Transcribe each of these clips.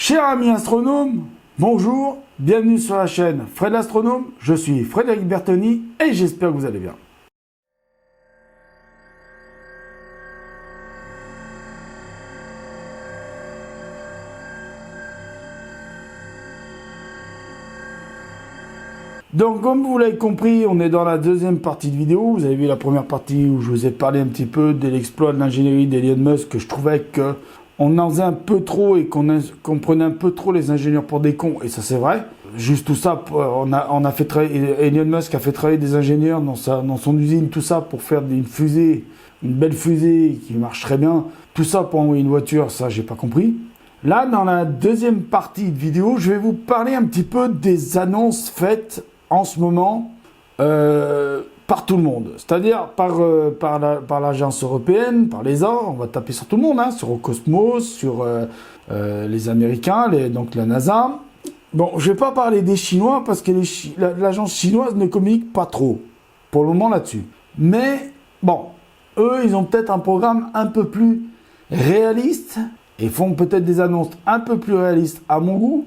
Chers amis astronomes, bonjour, bienvenue sur la chaîne Fred l'Astronome, je suis Frédéric Bertoni et j'espère que vous allez bien. Donc comme vous l'avez compris, on est dans la deuxième partie de vidéo. Vous avez vu la première partie où je vous ai parlé un petit peu de l'exploit de l'ingénierie d'Elon Musk, que je trouvais que on en faisait un peu trop et qu'on prenait un peu trop les ingénieurs pour des cons, et ça c'est vrai. Juste tout ça, on a fait travailler, Elon Musk a fait travailler des ingénieurs dans son usine, tout ça pour faire une fusée, une belle fusée qui marche très bien. Tout ça pour envoyer une voiture, ça j'ai pas compris. Là, dans la deuxième partie de vidéo, je vais vous parler un petit peu des annonces faites en ce moment par tout le monde, c'est-à-dire par l'agence européenne, par l'ESA, on va taper sur tout le monde, hein, sur Roscosmos, sur les Américains, donc la NASA. Bon, je vais pas parler des Chinois parce que l'agence chinoise ne communique pas trop pour le moment là-dessus. Mais bon, eux, ils ont peut-être un programme un peu plus réaliste et font peut-être des annonces un peu plus réalistes à mon goût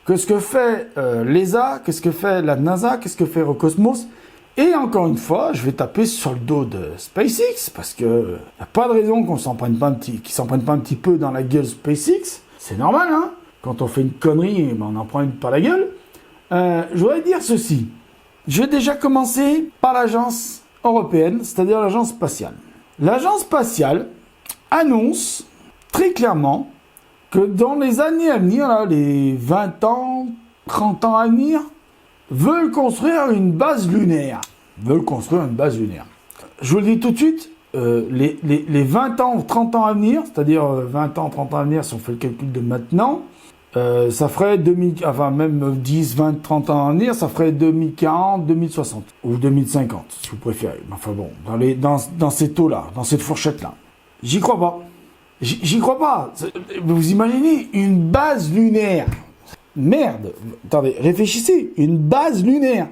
que ce que fait l'ESA, qu'est-ce que fait la NASA, qu'est-ce que fait Roscosmos. Et encore une fois, je vais taper sur le dos de SpaceX, parce que y a pas de raison qu'ils s'en prennent pas un petit peu dans la gueule SpaceX. C'est normal, hein. Quand on fait une connerie, ben on en prend une par la gueule. Je voudrais dire ceci. Je vais déjà commencer par l'agence européenne, c'est-à-dire l'agence spatiale. L'agence spatiale annonce très clairement que dans les années à venir, là, les 20 ans, 30 ans à venir, veulent construire une base lunaire. Je vous le dis tout de suite, les 20 ans ou 30 ans à venir, c'est-à-dire 20 ans, 30 ans à venir, si on fait le calcul de maintenant, ça ferait même 10, 20, 30 ans à venir, ça ferait 2040, 2060, ou 2050, si vous préférez. Enfin bon, dans ces taux-là, dans cette fourchette-là. J'y crois pas. J'y crois pas. Vous imaginez une base lunaire. Merde. Attendez, réfléchissez. Une base lunaire.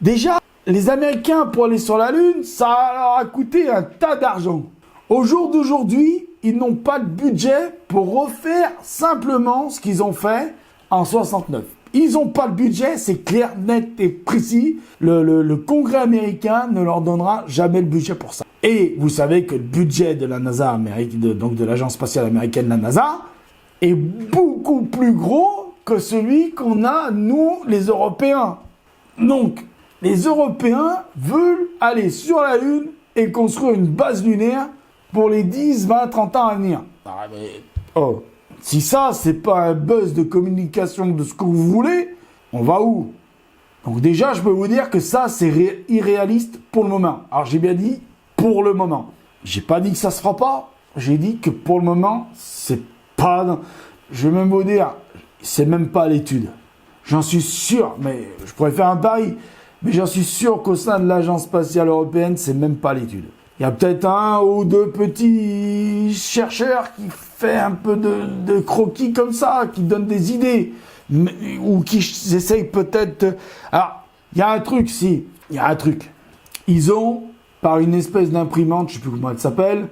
Déjà, les Américains, pour aller sur la Lune, ça leur a coûté un tas d'argent. Au jour d'aujourd'hui, ils n'ont pas de budget pour refaire simplement ce qu'ils ont fait en 69. Ils n'ont pas de budget, c'est clair, net et précis. Le Congrès américain ne leur donnera jamais le budget pour ça. Et vous savez que le budget de la NASA, donc de l'agence spatiale américaine, la NASA, est beaucoup plus gros que celui qu'on a, nous, les Européens. Donc, les Européens veulent aller sur la Lune et construire une base lunaire pour les 10, 20, 30 ans à venir. Ah, mais, oh, si ça, c'est pas un buzz de communication de ce que vous voulez, on va où? Donc déjà, je peux vous dire que ça, c'est irréaliste pour le moment. Alors, j'ai bien dit pour le moment. J'ai pas dit que ça se fera pas, j'ai dit que pour le moment, c'est pas... Je vais même vous dire, c'est même pas à l'étude. J'en suis sûr, mais je pourrais faire un pari, mais j'en suis sûr qu'au sein de l'agence spatiale européenne, c'est même pas à l'étude. Il y a peut-être un ou deux petits chercheurs qui font un peu de croquis comme ça, qui donnent des idées, ou qui essayent peut-être... Alors, il y a un truc, Ils ont, par une espèce d'imprimante, je sais plus comment elle s'appelle,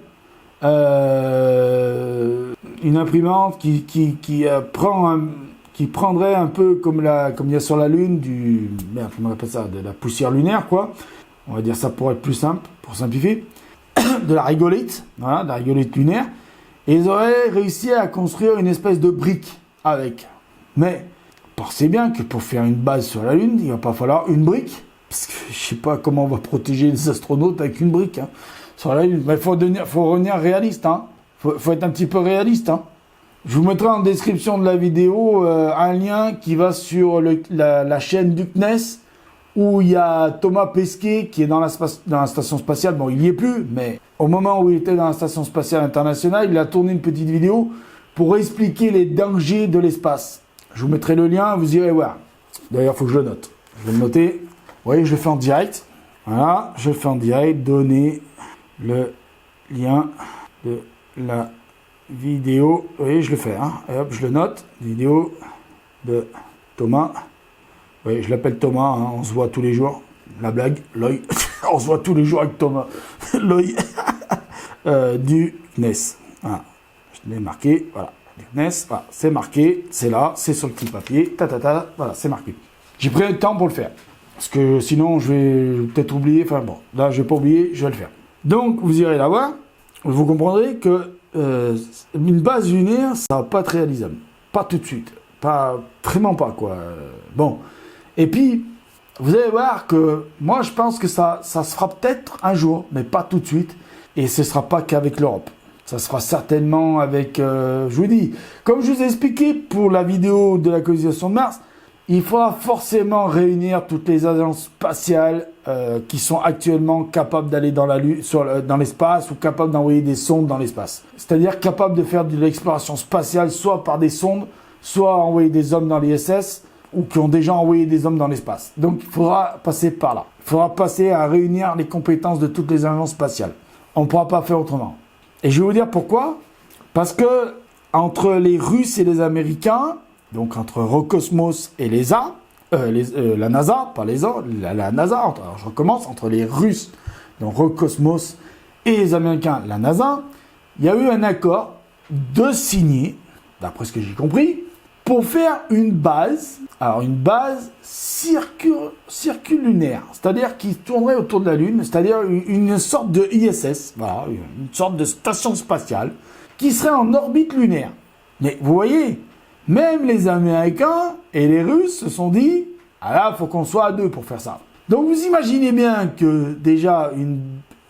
une imprimante qui prendrait un peu comme il y a sur la Lune comment on appelle ça, de la poussière lunaire, quoi. On va dire ça pour être plus simple, pour simplifier. De la rigolite, voilà, de la rigolite lunaire. Et ils auraient réussi à construire une espèce de brique avec. Mais, pensez bien que pour faire une base sur la Lune, il va pas falloir une brique. Parce que je sais pas comment on va protéger les astronautes avec une brique, hein. Sur la Lune, il faut revenir réaliste, hein. Faut être un petit peu réaliste, hein. Je vous mettrai en description de la vidéo un lien qui va sur la chaîne du CNES, où il y a Thomas Pesquet qui est dans la station spatiale. Bon, il n'y est plus, mais au moment où il était dans la station spatiale internationale, il a tourné une petite vidéo pour expliquer les dangers de l'espace. Je vous mettrai le lien, vous irez voir. D'ailleurs, il faut que je le note. Je vais le noter. Vous voyez, je le fais en direct. Voilà, je le fais en direct. Donnez le lien de la vidéo. Vous voyez, je le fais. Hein. Et hop, je le note. Vidéo de Thomas. Oui, je l'appelle Thomas, hein, on se voit tous les jours. La blague, l'œil. On se voit tous les jours avec Thomas. L'œil du CNES. Voilà. Je l'ai marqué, voilà. Lyoness, voilà, c'est marqué, c'est là, c'est sur le petit papier, voilà, c'est marqué. J'ai pris le temps pour le faire. Parce que sinon, je vais peut-être oublier. Enfin bon, là, je vais pas oublier, je vais le faire. Donc, vous irez la voir. Vous comprendrez que une base lunaire, ça va pas être réalisable. Pas tout de suite. Pas, vraiment pas, quoi. Bon. Et puis, vous allez voir que moi, je pense que ça se fera peut-être un jour, mais pas tout de suite. Et ce sera pas qu'avec l'Europe. Ça sera certainement avec, je vous dis, comme je vous ai expliqué pour la vidéo de la colonisation de Mars, il faudra forcément réunir toutes les agences spatiales qui sont actuellement capables d'aller dans la Lune, dans l'espace ou capables d'envoyer des sondes dans l'espace. C'est-à-dire capables de faire de l'exploration spatiale soit par des sondes, soit envoyer des hommes dans l'ISS ou qui ont déjà envoyé des hommes dans l'espace. Donc il faudra passer par là. Il faudra passer à réunir les compétences de toutes les agences spatiales. On ne pourra pas faire autrement. Et je vais vous dire pourquoi. Parce que entre les Russes et les Américains, donc entre Roscosmos et la NASA, pas l'ESA, la NASA, alors je recommence, entre les Russes, donc Roscosmos, et les Américains, la NASA, il y a eu un accord de signer, d'après ce que j'ai compris, pour faire une base, alors une base circulunaire, c'est-à-dire qui tournerait autour de la Lune, c'est-à-dire une sorte de ISS, voilà, une sorte de station spatiale, qui serait en orbite lunaire. Mais vous voyez, même les Américains et les Russes se sont dit, ah là, il faut qu'on soit à deux pour faire ça. Donc vous imaginez bien que déjà une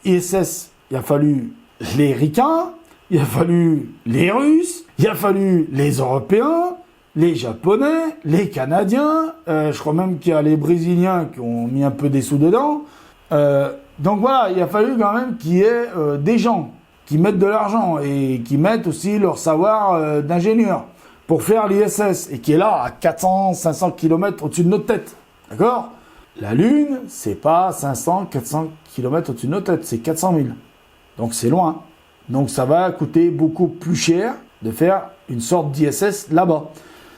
ISS, il a fallu les Ricains, il a fallu les Russes, il a fallu les Européens, les Japonais, les Canadiens, je crois même qu'il y a les Brésiliens qui ont mis un peu des sous dedans. Donc voilà, il a fallu quand même qu'il y ait des gens qui mettent de l'argent et qui mettent aussi leur savoir d'ingénieur pour faire l'ISS, et qui est là à 400, 500 km au-dessus de notre tête. D'accord ? La Lune, c'est pas 500, 400 km au-dessus de notre tête, c'est 400 000. Donc c'est loin. Donc ça va coûter beaucoup plus cher de faire une sorte d'ISS là-bas.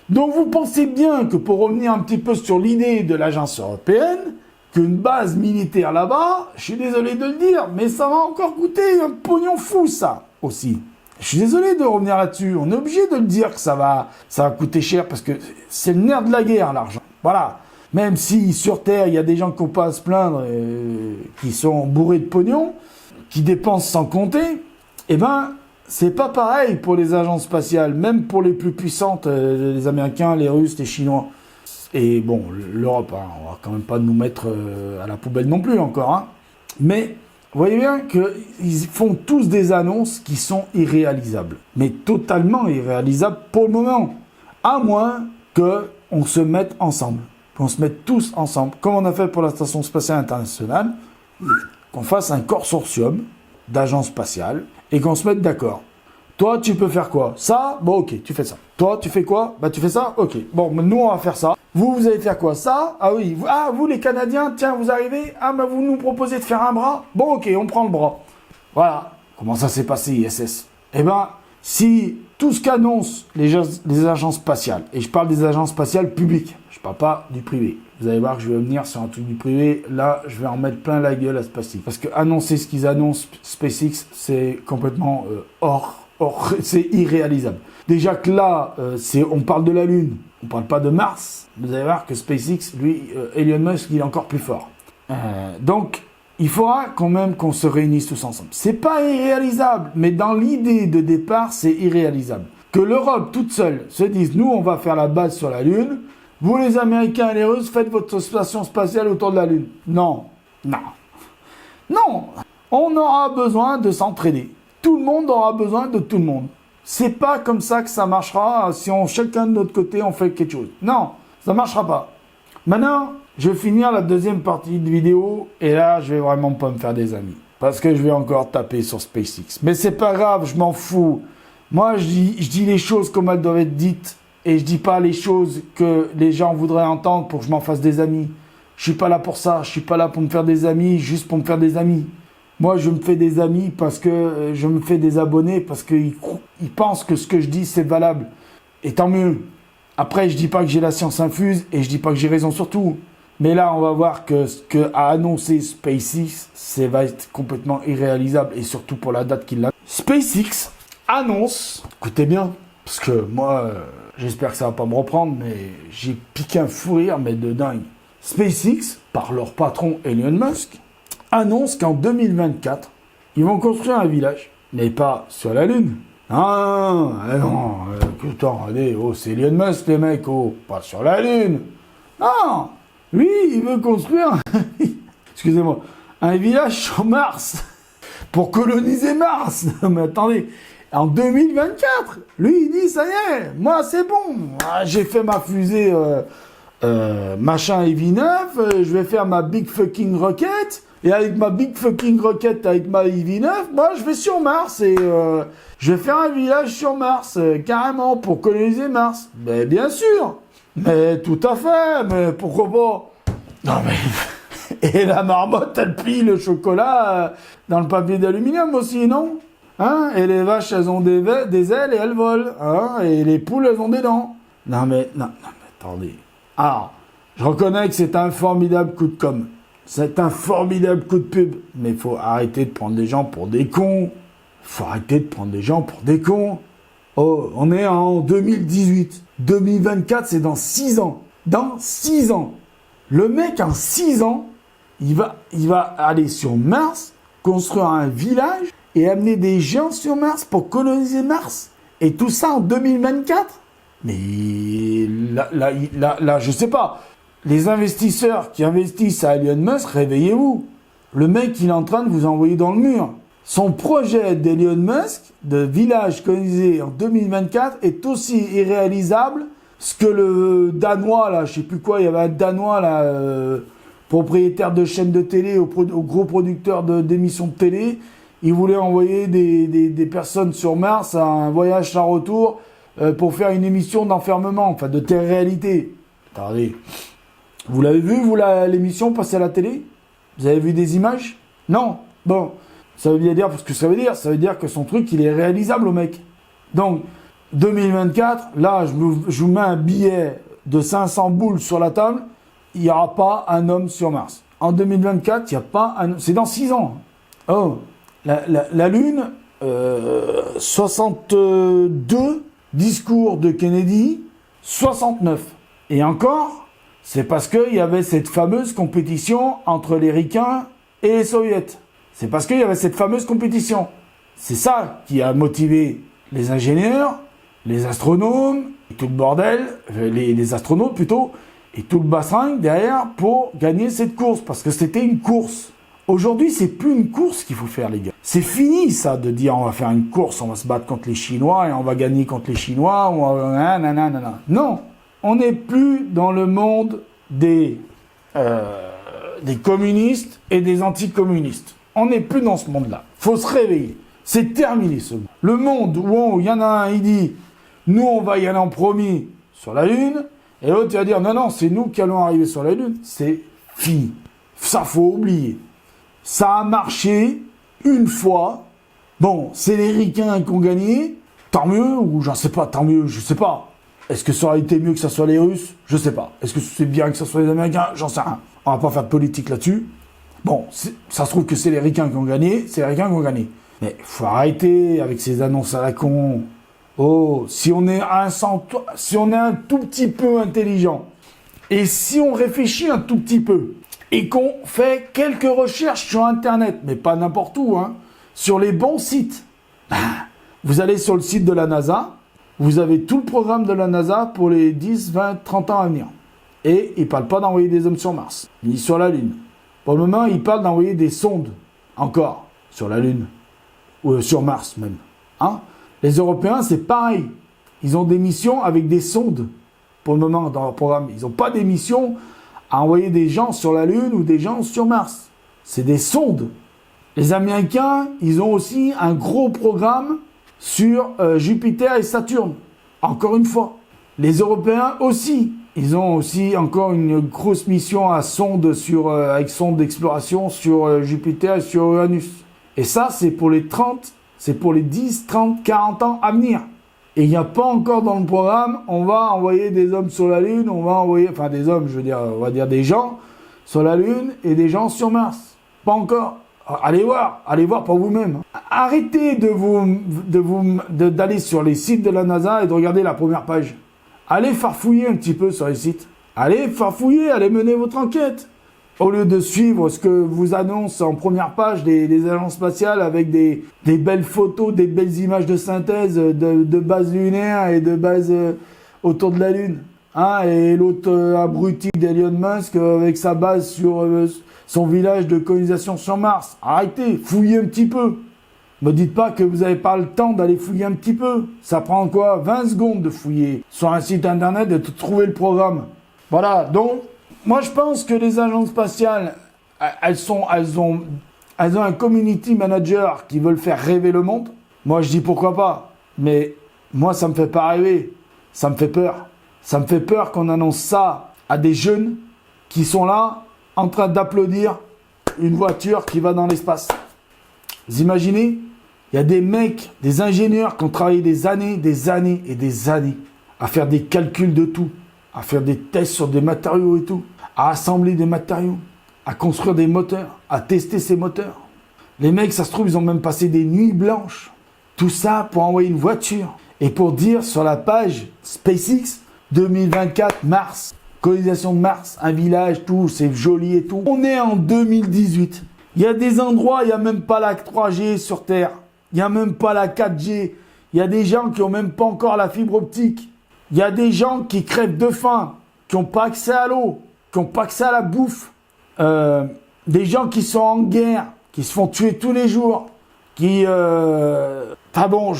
Donc vous pensez bien que pour revenir un petit peu sur l'idée de l'agence européenne, qu'une base militaire là-bas, je suis désolé de le dire, mais ça va encore coûter un pognon fou ça aussi. Je suis désolé de revenir là-dessus, on est obligé de le dire que ça va coûter cher parce que c'est le nerf de la guerre l'argent. Voilà. Même si sur Terre il y a des gens qui n'ont pas à se plaindre, qui sont bourrés de pognon, qui dépensent sans compter, eh ben c'est pas pareil pour les agences spatiales, même pour les plus puissantes, les Américains, les Russes, les Chinois. Et bon, l'Europe, hein, on va quand même pas nous mettre à la poubelle non plus encore. Hein. Mais vous voyez bien qu'ils font tous des annonces qui sont irréalisables. Mais totalement irréalisables pour le moment. À moins qu'on se mette ensemble. Qu'on se mette tous ensemble, comme on a fait pour la Station Spatiale Internationale, qu'on fasse un consortium d'agences spatiales et qu'on se mette d'accord. Toi, tu peux faire quoi? Ça? Bon, ok, tu fais ça. Toi, tu fais quoi? Bah, tu fais ça? Ok. Bon, nous, on va faire ça. Vous allez faire quoi? Ça? Ah oui. Vous, les Canadiens, tiens, vous arrivez? Ah, bah, vous nous proposez de faire un bras? Bon, ok, on prend le bras. Voilà. Comment ça s'est passé, ISS? Eh ben, si tout ce qu'annoncent les agences spatiales, et je parle des agences spatiales publiques, je parle pas du privé. Vous allez voir que je vais venir sur un truc du privé. Là, je vais en mettre plein la gueule à SpaceX. Parce que annoncer ce qu'ils annoncent, SpaceX, c'est complètement c'est irréalisable. Déjà que là, on parle de la Lune, on parle pas de Mars. Vous allez voir que SpaceX, lui, Elon Musk, il est encore plus fort. Donc, il faudra quand même qu'on se réunisse tous ensemble. C'est pas irréalisable, mais dans l'idée de départ, c'est irréalisable. Que l'Europe toute seule se dise, nous, on va faire la base sur la Lune. Vous, les Américains et les Russes, faites votre station spatiale autour de la Lune. Non. On aura besoin de s'entraider. Tout le monde aura besoin de tout le monde. C'est pas comme ça que ça marchera si chacun de notre côté, on fait quelque chose. Non, ça marchera pas. Maintenant, je vais finir la deuxième partie de vidéo et là, je vais vraiment pas me faire des amis. Parce que je vais encore taper sur SpaceX. Mais c'est pas grave, je m'en fous. Moi, je dis les choses comme elles doivent être dites. Et je dis pas les choses que les gens voudraient entendre pour que je m'en fasse des amis. Je suis pas là pour ça. Je suis pas là pour me faire des amis, juste pour me faire des amis. Moi, je me fais des amis parce que je me fais des abonnés, parce qu'ils pensent que ce que je dis, c'est valable. Et tant mieux. Après, je dis pas que j'ai la science infuse et je dis pas que j'ai raison sur tout. Mais là, on va voir que ce qu'a annoncé SpaceX, ça va être complètement irréalisable. Et surtout pour la date qu'il a. SpaceX annonce, écoutez bien, Parce que moi, j'espère que ça va pas me reprendre, mais j'ai piqué un fou rire, mais de dingue. SpaceX, par leur patron Elon Musk, annonce qu'en 2024, ils vont construire un village, mais pas sur la Lune. Non, allez, c'est Elon Musk, les mecs, pas sur la Lune. Non, lui, il veut construire, excusez-moi, un village sur Mars, pour coloniser Mars. Non, mais attendez, en 2024, lui, il dit, ça y est, moi, c'est bon, j'ai fait ma fusée, machin EV9, je vais faire ma big fucking rocket, et avec ma big fucking rocket, avec ma EV9, moi, je vais sur Mars, et je vais faire un village sur Mars, carrément, pour coloniser Mars. Mais bien sûr, mais tout à fait, mais pourquoi pas? Non mais... Et la marmotte, elle plie le chocolat dans le papier d'aluminium aussi, non? Hein? Et les vaches, elles ont des ailes et elles volent, hein? Et les poules, elles ont des dents. Non mais attendez. Alors, je reconnais que c'est un formidable coup de com'. C'est un formidable coup de pub. Mais il faut arrêter de prendre des gens pour des cons. Faut arrêter de prendre des gens pour des cons. Oh, on est en 2018. 2024, c'est dans 6 ans. Dans 6 ans. Le mec, en 6 ans, il va aller sur Mars, construire un village et amener des gens sur Mars pour coloniser Mars. Et tout ça en 2024? Mais là, je sais pas. Les investisseurs qui investissent à Elon Musk, réveillez-vous. Le mec, il est en train de vous envoyer dans le mur. Son projet d'Elon Musk, de village colonisé en 2024, est aussi irréalisable que le Danois, là, je sais plus quoi, il y avait un Danois, là, propriétaire de chaîne de télé, au gros producteur d'émissions de télé. Il voulait envoyer des personnes sur Mars à un voyage sans retour pour faire une émission d'enfermement, enfin de télé-réalité. Attendez, vous l'avez vu, vous, l'émission passée à la télé? Vous avez vu des images? Non. Bon, ça veut bien dire, parce que ça veut dire que son truc, il est réalisable au mec. Donc, 2024, là, je vous mets un billet de 500 boules sur la table, il n'y aura pas un homme sur Mars. En 2024, il n'y a pas un homme. C'est dans 6 ans. Oh, la Lune, 62 discours de Kennedy, 69. Et encore, c'est parce qu'il y avait cette fameuse compétition entre les Ricains et les Soviets. C'est parce qu'il y avait cette fameuse compétition. C'est ça qui a motivé les ingénieurs, les astronomes, et tout le bordel, les astronautes plutôt, et tout le bassin derrière pour gagner cette course, parce que c'était une course. Aujourd'hui, c'est plus une course qu'il faut faire, les gars. C'est fini, ça, de dire on va faire une course, on va se battre contre les Chinois et on va gagner contre les Chinois. Non, on n'est plus dans le monde des communistes et des anticommunistes. On n'est plus dans ce monde-là. Faut se réveiller. C'est terminé, ce monde. Le monde où il y en a un, il dit nous, on va y aller en premier sur la Lune, et l'autre, il va dire non, c'est nous qui allons arriver sur la Lune. C'est fini. Ça, faut oublier. Ça a marché une fois. Bon, c'est les Ricains qui ont gagné. Tant mieux, ou j'en sais pas, tant mieux, je sais pas. Est-ce que ça aurait été mieux que ça soit les Russes? Je sais pas. Est-ce que c'est bien que ça soit les Américains? J'en sais rien. On va pas faire de politique là-dessus. Bon, ça se trouve que c'est les Ricains qui ont gagné, c'est les Ricains qui ont gagné. Mais faut arrêter avec ces annonces à la con. Oh, si on est un tout petit peu intelligent, et si on réfléchit un tout petit peu, et qu'on fait quelques recherches sur Internet, mais pas n'importe où, hein, sur les bons sites. Vous allez sur le site de la NASA, vous avez tout le programme de la NASA pour les 10, 20, 30 ans à venir. Et ils ne parlent pas d'envoyer des hommes sur Mars, ni sur la Lune. Pour le moment, ils parlent d'envoyer des sondes, encore, sur la Lune, ou sur Mars même. Hein? Les Européens, c'est pareil. Ils ont des missions avec des sondes, pour le moment, dans leur programme. Ils n'ont pas des missions à envoyer des gens sur la Lune ou des gens sur Mars. C'est des sondes. Les Américains, ils ont aussi un gros programme sur Jupiter et Saturne. Encore une fois. Les Européens aussi. Ils ont aussi encore une grosse mission à sonde avec sonde d'exploration sur Jupiter et sur Uranus. Et ça, c'est pour les 10, 30, 40 ans à venir. Et il n'y a pas encore dans le programme, on va envoyer des hommes sur la Lune, on va dire des gens sur la Lune et des gens sur Mars. Pas encore. Allez voir par vous-même. Arrêtez d'aller sur les sites de la NASA et de regarder la première page. Allez farfouiller un petit peu sur les sites. Allez farfouiller, allez mener votre enquête. Au lieu de suivre ce que vous annoncent en première page les agences spatiales avec des belles photos, des belles images de synthèse de bases lunaires et de bases autour de la Lune. Hein, et l'autre abruti d'Elon Musk avec sa base sur son village de colonisation sur Mars. Arrêtez, fouillez un petit peu. Me dites pas que vous n'avez pas le temps d'aller fouiller un petit peu. Ça prend quoi? 20 secondes de fouiller sur un site internet et de trouver le programme. Voilà, donc, moi je pense que les agences spatiales, elles ont un community manager qui veulent faire rêver le monde. Moi je dis pourquoi pas, mais moi ça me fait pas rêver, ça me fait peur. Ça me fait peur qu'on annonce ça à des jeunes qui sont là en train d'applaudir une voiture qui va dans l'espace. Vous imaginez? Il y a des mecs, des ingénieurs qui ont travaillé des années et des années à faire des calculs de tout, à faire des tests sur des matériaux et tout, à assembler des matériaux, à construire des moteurs, à tester ces moteurs. Les mecs, ça se trouve, ils ont même passé des nuits blanches. Tout ça pour envoyer une voiture et pour dire sur la page SpaceX 2024 Mars, colonisation de Mars, un village, tout, c'est joli et tout. On est en 2018. Il y a des endroits, il n'y a même pas la 3G sur Terre. Il n'y a même pas la 4G. Il y a des gens qui n'ont même pas encore la fibre optique. Il y a des gens qui crèvent de faim, qui n'ont pas accès à l'eau, qui n'ont pas accès à la bouffe. Des gens qui sont en guerre, qui se font tuer tous les jours. Enfin bon,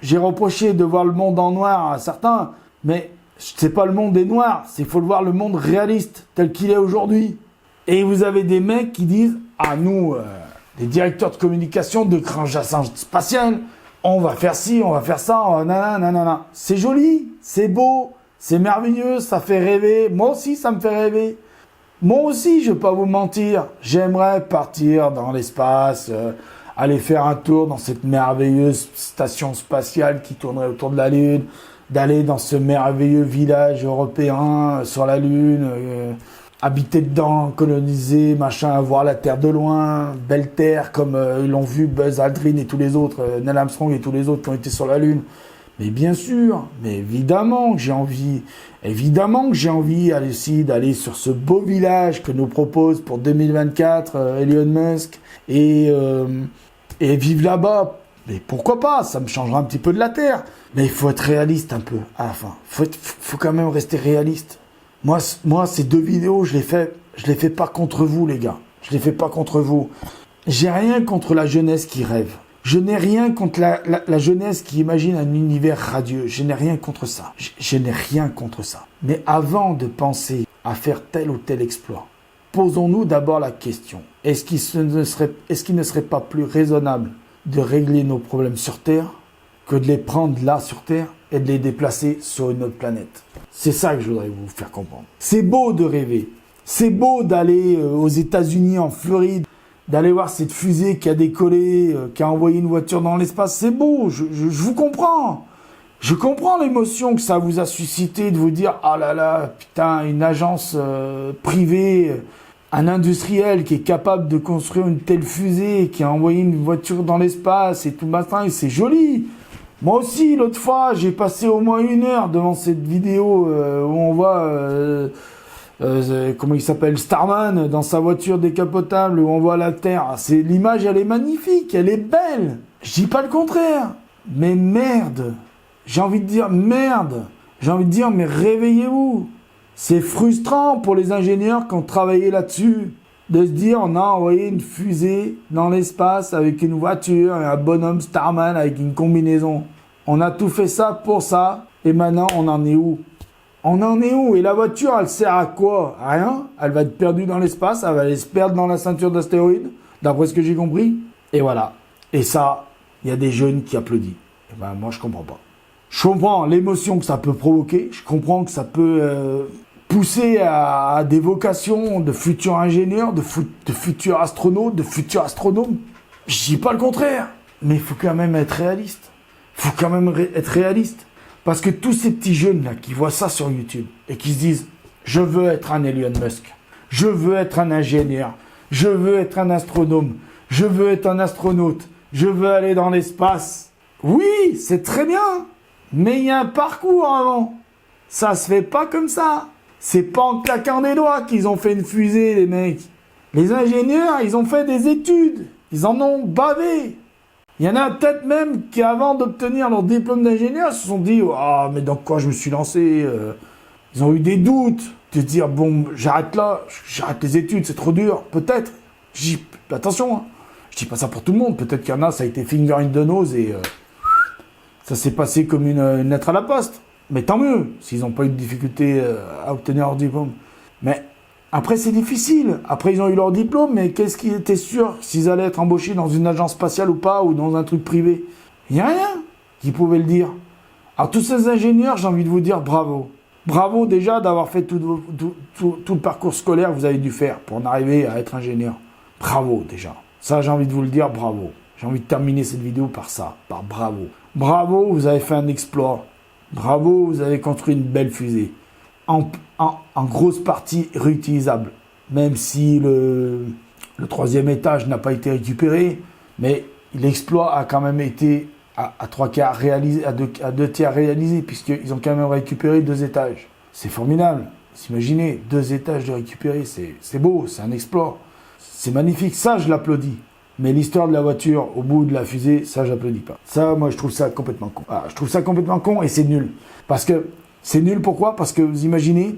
j'ai reproché de voir le monde en noir à certains, mais c'est pas le monde des noirs, il faut le voir le monde réaliste, tel qu'il est aujourd'hui. Et vous avez des mecs qui disent, ah nous, des directeurs de communication de grandes agences spatiales, on va faire ci, on va faire ça, nanana. C'est joli, c'est beau, c'est merveilleux, ça fait rêver. Moi aussi, ça me fait rêver. Moi aussi, je vais pas vous mentir, j'aimerais partir dans l'espace, aller faire un tour dans cette merveilleuse station spatiale qui tournerait autour de la Lune, d'aller dans ce merveilleux village européen sur la Lune, habiter dedans, coloniser, machin, voir la Terre de loin, belle Terre comme ils l'ont vu Buzz Aldrin et tous les autres, Neil Armstrong et tous les autres qui ont été sur la Lune. Mais bien sûr, mais évidemment que j'ai envie aussi d'aller sur ce beau village que nous propose pour 2024 Elon Musk et vivre là-bas. Mais pourquoi pas? Ça me changera un petit peu de la Terre. Mais il faut être réaliste un peu à la fin. Faut quand même rester réaliste. Moi, ces deux vidéos, je les fais pas contre vous, les gars. Je les fais pas contre vous. J'ai rien contre la jeunesse qui rêve. Je n'ai rien contre la jeunesse qui imagine un univers radieux. Je n'ai rien contre ça. Je n'ai rien contre ça. Mais avant de penser à faire tel ou tel exploit, posons-nous d'abord la question. Est-ce qu'il ne serait pas plus raisonnable de régler nos problèmes sur Terre que de les prendre là sur Terre et de les déplacer sur une autre planète? C'est ça que je voudrais vous faire comprendre. C'est beau de rêver. C'est beau d'aller aux États-Unis, en Floride, d'aller voir cette fusée qui a décollé, qui a envoyé une voiture dans l'espace. C'est beau, je vous comprends. Je comprends l'émotion que ça vous a suscité de vous dire « Ah là là, putain, une agence privée, un industriel qui est capable de construire une telle fusée, qui a envoyé une voiture dans l'espace et tout matin, et c'est joli !» Moi aussi, l'autre fois, j'ai passé au moins 1 heure devant cette vidéo où on voit, comment il s'appelle, Starman, dans sa voiture décapotable, où on voit la Terre. L'image, elle est magnifique, elle est belle. Je dis pas le contraire. Mais merde. J'ai envie de dire merde. J'ai envie de dire, mais réveillez-vous. C'est frustrant pour les ingénieurs qui ont travaillé là-dessus, de se dire, on a envoyé une fusée dans l'espace avec une voiture et un bonhomme Starman avec une combinaison. On a tout fait ça pour ça, et maintenant, on en est où? On en est où? Et la voiture, elle sert à quoi? À rien. Elle va être perdue dans l'espace, elle va aller se perdre dans la ceinture d'astéroïdes, d'après ce que j'ai compris. Et voilà. Et ça, il y a des jeunes qui applaudissent. Et ben, moi, je comprends pas. Je comprends l'émotion que ça peut provoquer, je comprends que ça peut pousser à des vocations de futurs ingénieurs, de futurs astronautes, de futurs astronomes. Je dis pas le contraire, mais il faut quand même être réaliste. Il faut quand même être réaliste. Parce que tous ces petits jeunes là qui voient ça sur YouTube et qui se disent « Je veux être un Elon Musk, je veux être un ingénieur, je veux être un astronome, je veux être un astronaute, je veux aller dans l'espace. Oui, c'est très bien, mais il y a un parcours avant. Ça se fait pas comme ça. C'est pas en claquant des doigts qu'ils ont fait une fusée, les mecs. Les ingénieurs, ils ont fait des études. Ils en ont bavé. Il y en a peut-être même qui, avant d'obtenir leur diplôme d'ingénieur, se sont dit « Ah, mais dans quoi je me suis lancé ?» Ils ont eu des doutes. De dire « Bon, j'arrête là, j'arrête les études, c'est trop dur. » Peut-être. Attention, hein. Je dis pas ça pour tout le monde. Peut-être qu'il y en a, ça a été finger in the nose et ça s'est passé comme une lettre à la poste. Mais tant mieux, s'ils n'ont pas eu de difficulté à obtenir leur diplôme. Mais après, c'est difficile. Après, ils ont eu leur diplôme, mais qu'est-ce qui était sûr s'ils allaient être embauchés dans une agence spatiale ou pas, ou dans un truc privé? Il n'y a rien qui pouvait le dire. Alors, tous ces ingénieurs, j'ai envie de vous dire bravo. Bravo déjà d'avoir fait tout le parcours scolaire que vous avez dû faire pour en arriver à être ingénieur. Bravo déjà. Ça, j'ai envie de vous le dire, bravo. J'ai envie de terminer cette vidéo par ça, par bravo. Bravo, vous avez fait un exploit. Bravo, vous avez construit une belle fusée. En grosse partie réutilisable. Même si le troisième étage n'a pas été récupéré, mais l'exploit a quand même été à 3 quarts réalisé, à 2 tiers réalisé, puisqu'ils ont quand même récupéré 2 étages. C'est formidable. Vous imaginez, 2 étages de récupérer, c'est beau, c'est un exploit. C'est magnifique, ça je l'applaudis. Mais l'histoire de la voiture au bout de la fusée, ça j'applaudis pas. Ça, moi je trouve ça complètement con. Ah, je trouve ça complètement con et c'est nul. Parce que, c'est nul pourquoi? Parce que vous imaginez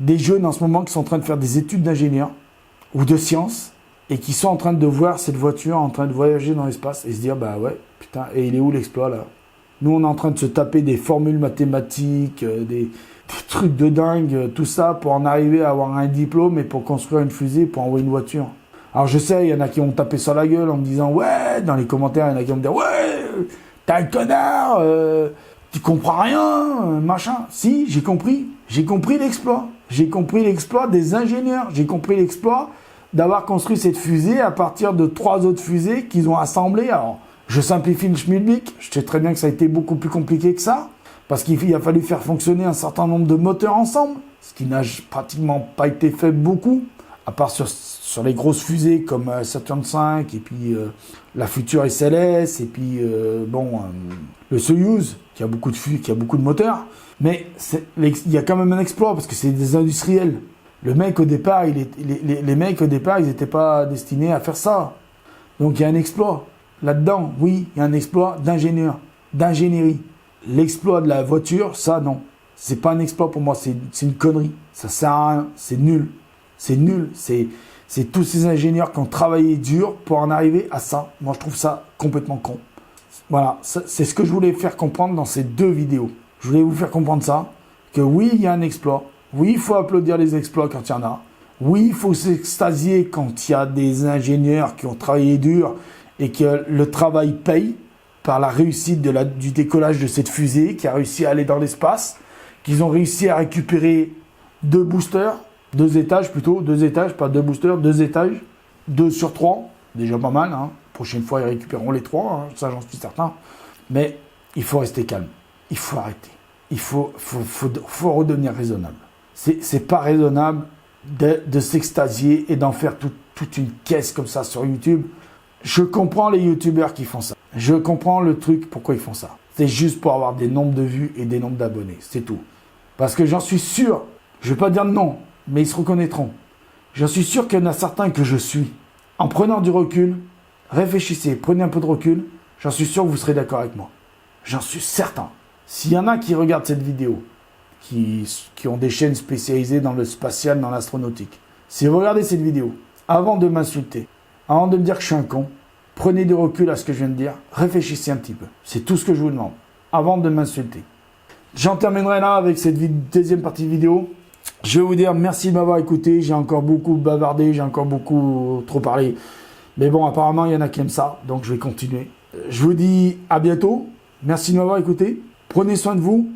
des jeunes en ce moment qui sont en train de faire des études d'ingénieur ou de sciences et qui sont en train de voir cette voiture en train de voyager dans l'espace et se dire bah ouais, putain, et il est où l'exploit là? Nous on est en train de se taper des formules mathématiques, des trucs de dingue, tout ça pour en arriver à avoir un diplôme et pour construire une fusée, pour envoyer une voiture. Alors je sais, il y en a qui vont me taper sur la gueule en me disant ouais, dans les commentaires, il y en a qui vont me dire ouais, t'es un connard, tu comprends rien, machin. Si, j'ai compris l'exploit. J'ai compris l'exploit des ingénieurs. J'ai compris l'exploit d'avoir construit cette fusée à partir de 3 autres fusées qu'ils ont assemblées. Alors, je simplifie le schmilblick. Je sais très bien que ça a été beaucoup plus compliqué que ça, parce qu'il a fallu faire fonctionner un certain nombre de moteurs ensemble, ce qui n'a pratiquement pas été fait beaucoup, à part sur les grosses fusées comme Saturn V, et puis la future SLS, et puis le Soyuz, qui a beaucoup de moteurs. Mais il y a quand même un exploit, parce que c'est des industriels. Le mec au départ, les mecs au départ, ils n'étaient pas destinés à faire ça. Donc il y a un exploit. Là-dedans, oui, il y a un exploit d'ingénieur, d'ingénierie. L'exploit de la voiture, ça, non. C'est pas un exploit pour moi, c'est une connerie. Ça sert à rien, c'est nul. C'est nul, c'est tous ces ingénieurs qui ont travaillé dur pour en arriver à ça. Moi, je trouve ça complètement con. Voilà, c'est ce que je voulais faire comprendre dans ces 2 vidéos. Je voulais vous faire comprendre ça, que oui, il y a un exploit. Oui, il faut applaudir les exploits quand il y en a. Oui, il faut s'extasier quand il y a des ingénieurs qui ont travaillé dur et que le travail paye par la réussite du décollage de cette fusée qui a réussi à aller dans l'espace, qu'ils ont réussi à récupérer 2 boosters, 2 étages plutôt, 2 étages, pas 2 boosters, 2 étages, 2 sur 3, déjà pas mal, hein. Prochaine fois ils récupéreront les 3, hein, ça j'en suis certain. Mais il faut rester calme, il faut arrêter, il faut redevenir raisonnable. C'est pas raisonnable de s'extasier et d'en faire toute une caisse comme ça sur YouTube. Je comprends les youtubeurs qui font ça, je comprends le truc pourquoi ils font ça. C'est juste pour avoir des nombres de vues et des nombres d'abonnés, c'est tout. Parce que j'en suis sûr, je vais pas dire non, mais ils se reconnaîtront. J'en suis sûr qu'il y en a certains que je suis. En prenant du recul, réfléchissez, prenez un peu de recul, j'en suis sûr que vous serez d'accord avec moi. J'en suis certain. S'il y en a qui regardent cette vidéo, qui ont des chaînes spécialisées dans le spatial, dans l'astronautique, si vous regardez cette vidéo, avant de m'insulter, avant de me dire que je suis un con, prenez du recul à ce que je viens de dire, réfléchissez un petit peu. C'est tout ce que je vous demande, avant de m'insulter. J'en terminerai là avec cette deuxième partie de vidéo. Je vais vous dire merci de m'avoir écouté. J'ai encore beaucoup bavardé, j'ai encore beaucoup trop parlé. Mais bon, apparemment, il y en a qui aiment ça, donc je vais continuer. Je vous dis à bientôt. Merci de m'avoir écouté. Prenez soin de vous.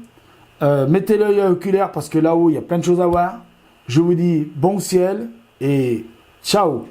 Mettez l'œil oculaire parce que là-haut, il y a plein de choses à voir. Je vous dis bon ciel et ciao.